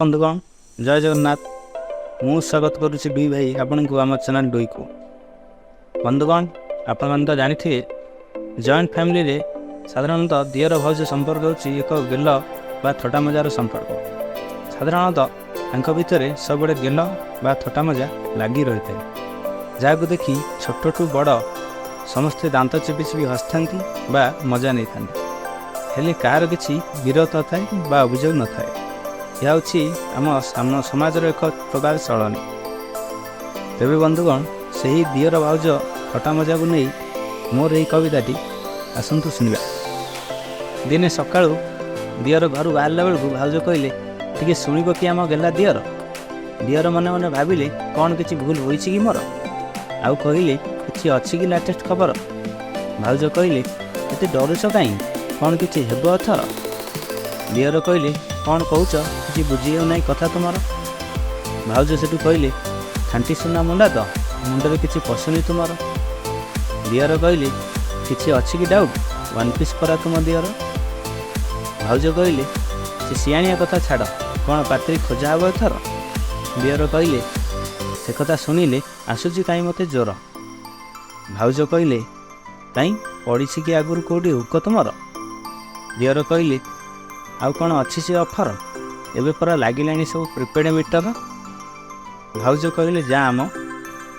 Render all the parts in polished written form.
बंधुगण जय जगन्नाथ। मु स्वागत करुच्ची दुई भाई आपण को आम चैनल डुई को। बंधुगण आपण तो जानी जॉइंट फैमिली रे साधारणतः दियर भौज संपर्क होची एक गेल बा थटा मजार संपर्क। साधारणतः भितर सब गेल बा थटा मजा लगी रही है, जहाँ देखी छोट ठू बड़ समस्ते दांत चिपी चिपी हसता बा मजा नहीं था, हेले कार किसी विरोध थाए बा अभियोग न थाए। यह आम समाज एक प्रकार चलनी। तेरे बंधुगण से ही दियर भाउज थटा मजा को नहीं मोर यही कविताटी आसतु शुणा। दिने सका दियर घर बाहर बेलू भाउज कहले टी शुणव कि आम गेला दियर। दियर मन मन भाविले कौन किसी भूल हो मोर, आउ कहले कि अच्छी कि लाटेस्ट खबर। भाउज कहले ये डरुच कहीं कौन किसी हेब अथर। दियर कहले कौन कौच कि बुझी ना कथा तुमर। भाउज से कहले खांटी सुना मुंडा तो मुंडे किसी पशुनी तुमर। दियर कहले किसी अच्छी कि डाउट वन पीस परा तुम दियर। भाउज कहले से सियाणिया कथा छाड़ कौन पात्री खोजा हे एथर। दियर कहले से कथा शुणिले आसूची कहीं मत ज्वर। भाउज कहले कहीं पड़ी कि आगुरी कौटी हुक तुमर। दियर कहले आउ कौन अच्छी से ऑफर एवं परा लगिलानी सब प्रिपेड मीटर। भाउज कहले जाम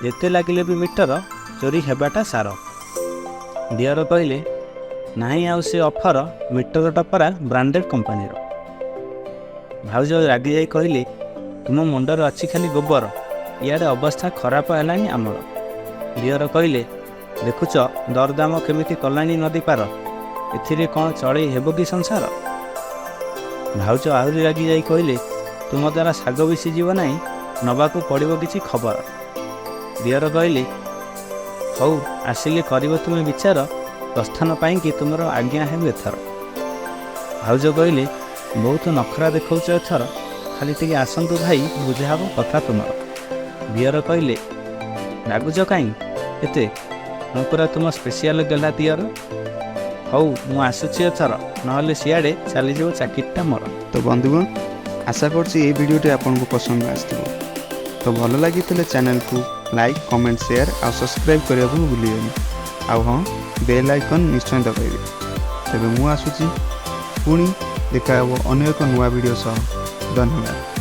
जिते लगिले भी मीटर चोरी हेबाटा सार। दियर कहले नहीं आउ से ऑफर मीटरटा परा ब्रांडेड कंपनी। भाउज रागी जाई कहले तुम मुंडर अच्छी खाली गोबर, इे अवस्था खराब है आमर। दियर कहले देखुच दरदाम केमिति कलानी नदी पार, एथिरे कौन चढ़ई हेब कि संसार। भाउज आहरी रागी जाई कहले तुम द्वारा शाग भी सीजीव ना नवाक पड़ो किसी खबर। दियर कहले हौ आसिले कर तुम्हें विचार प्रस्थान पाई कि तुम आज्ञा है एथर। भाउज कहले बहुत नखरा देखा एथर, खाली टे आसतु भाई बुझा कथा तुम। दियर कहले रागुच कहीं एते पूरा तुम स्पेशल गला दियर। हौ मु आसुची एथर नहले सियाड़े चलीज चाकिटा मोर। तो बंधुगण आशा करछि भिडियोटी आपको पसंद आसो। तो भल लगी चैनल को लाइक कमेंट शेयर और सब्सक्राइब करने को भूलिए। आउ हाँ बेल आइकन निश्चय दबाइबे। तेबे मु आसुची पुणी देखा अन्य एक नुआ वीडियो सह। धन्यवाद।